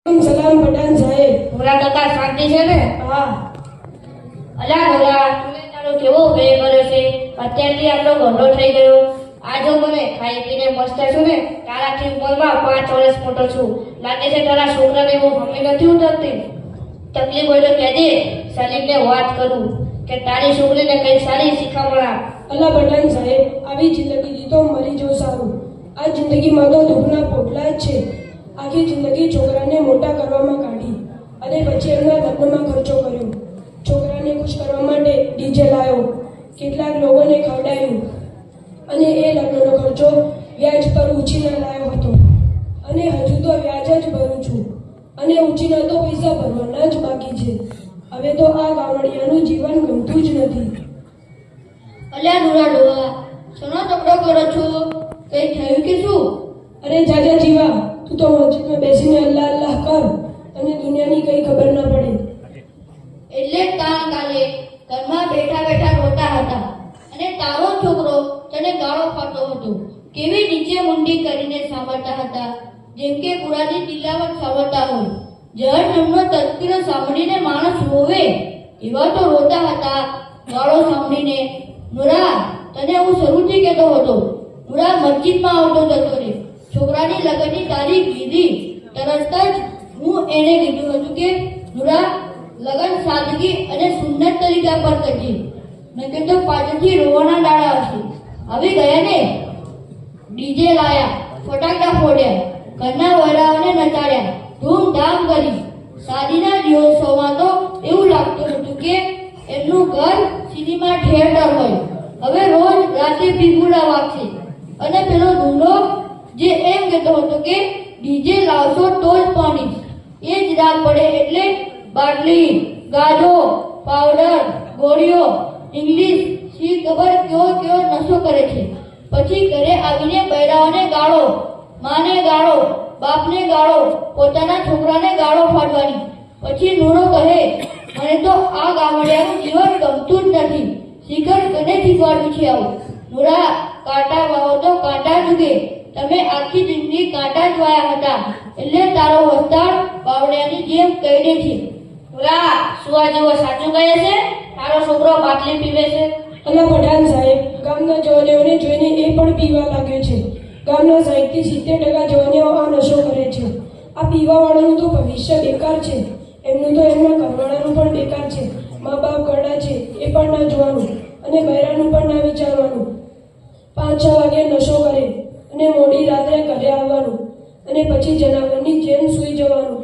સલામ પઠાણ સાહેબ. ભોળા કાકા શાંતિ છે ને? હા. અલ્યા ભોળા, તું તારો કેવો વેર કર્યો છે? અત્યારથી આટલો ગંડો થઈ ગયો. આ જો મને ખાઈ પીને મસ્ત છું ને, તારાથી ઉંમરમાં 5 વર્ષ મોટો છું. લાગે છે તારા છોકરાને હું હમી નથી ઉતરતી. તકલીફ હોય તો કહેજે, સલીમને વાત કરું કે તારી છોકરીને કઈ સારી શીખામણ આપ. અલ્લા પઠાણ સાહેબ, આવી જિંદગીથી તો મરી જવું સારું. આ જિંદગીમાં તો દુઃખના પોટલા જ છે. આખી જિંદગી છોકરાને મોટા કરવામાં કાઢી અને પછી એમના લગ્નમાં ખર્ચો કર્યો. છોકરાને ખુશ કરવા માટે ડીજે લાવ્યો, કેટલાક લોકોને ખવડાવ્યું અને એ લગ્નનો ખર્ચો વ્યાજ પર ઉછીને લાવ્યો હતો અને હજુ તો વ્યાજ જ ભરું છું અને ઉછીના તો પૈસા ભરવાના જ બાકી છે. હવે તો આ ગામડિયાનું જીવન ગમતું જ નથી. અલ્યા ડોરા ડોવા, શેનો ઝઘડો કરો છો? કઈ થયું કે શું? અરે જાજા જીવા, તું તો મસ્જિદમાં બેસીને અલ્લાહ અલ્લાહ કર અને દુનિયાની કઈ ખબર ના પડે. એટલે કાલે ઘરમાં બેઠા બેઠા રોતા હતા અને તારો છોકરો તને ગાળો ખાતો હતો. કેવી નીચે મુંડી કરીને સાંભળતા હતા, જેમ કે કુરાનની તિલાવત સાંભળતા હોય. જળ જમનો તذકરો સાંભળીને માણસ રોવે, એવા તો રોતા હતા ગાળો સાંભળીને. નુરા, તને હું શરૂથી કહેતો હતો, નુરા મસ્જિદમાં આવતો જતો રહે. છોકરાની લગ્નની તારીખ લીધી તરત જ હું એને કીધું હતું કે નુરા, લગ્ન સાદગી અને સુન્નત તરીકા પર કરજે, નકર તો પાછળથી રોવાના દાડા હશે. આવી ગયા ને? ડીજે લાયા, ફટાકડા ફોડ્યા, ઘરના વરાઓને નચાડ્યા, ધૂમધામ કરી. શાદીના દિવસોમાં તો એવું લાગતું હતું કે એમનું ઘર સિનેમા થિયેટર હોય. હવે રોજ રાતે પીપુડા વાગશે અને પેલો ધૂંડો જે એમ કહેતો હતો કે ડીજે લાવશો તો જ પાણી. એ જ રાત પડે એટલે બાટલી, ગાજો, પાવડર, ગોળીઓ, ઇંગ્લિશ, શી ખબર કેવો નશો કરે છે. પછી ઘરે આવીને બૈરાઓને ગાળો, માને ગાળો, બાપને ગાળો, પોતાના છોકરાને ગાળો ફાડવાની. પછી નૂરો કહે, મને તો આ ગામડિયાનું જીવન ગમતું જ નથી. શિખર કને શીખવાડ્યું છે આવું? નૂરા, કાંટા વાવો તો કાંટા જ ઉગે. તમે આખી જિંદગી કાંટા જ વાયા હતા એટલે તારો વસ્તાર બાવળિયાની જેમ કઈડે છે. નૂરા, શું આ જેવો સાચું કહે છે? તારો છોકરો બાટલી પીવે છે? અલ્લા પઠાણ સાહેબ, ગામના જવાનોને જોઈને એ પણ પીવા લાગ્યો છે. ગામના 60 થી 70% જવાનો આ નશો કરે છે. આ પીવાવાળાનું તો ભવિષ્ય બેકાર છે. એમનું તો એમના ઘરવાળાનું પણ બેકાર છે. મા બાપ ઘરડા છે એ પણ ના જોવાનું અને બૈરાનું પણ ના વિચારવાનું. 5-6 વાગે નશો કરે અને મોડી રાત્રે ઘરે આવવાનું અને પછી જનાવરની જેમ સૂઈ જવાનું.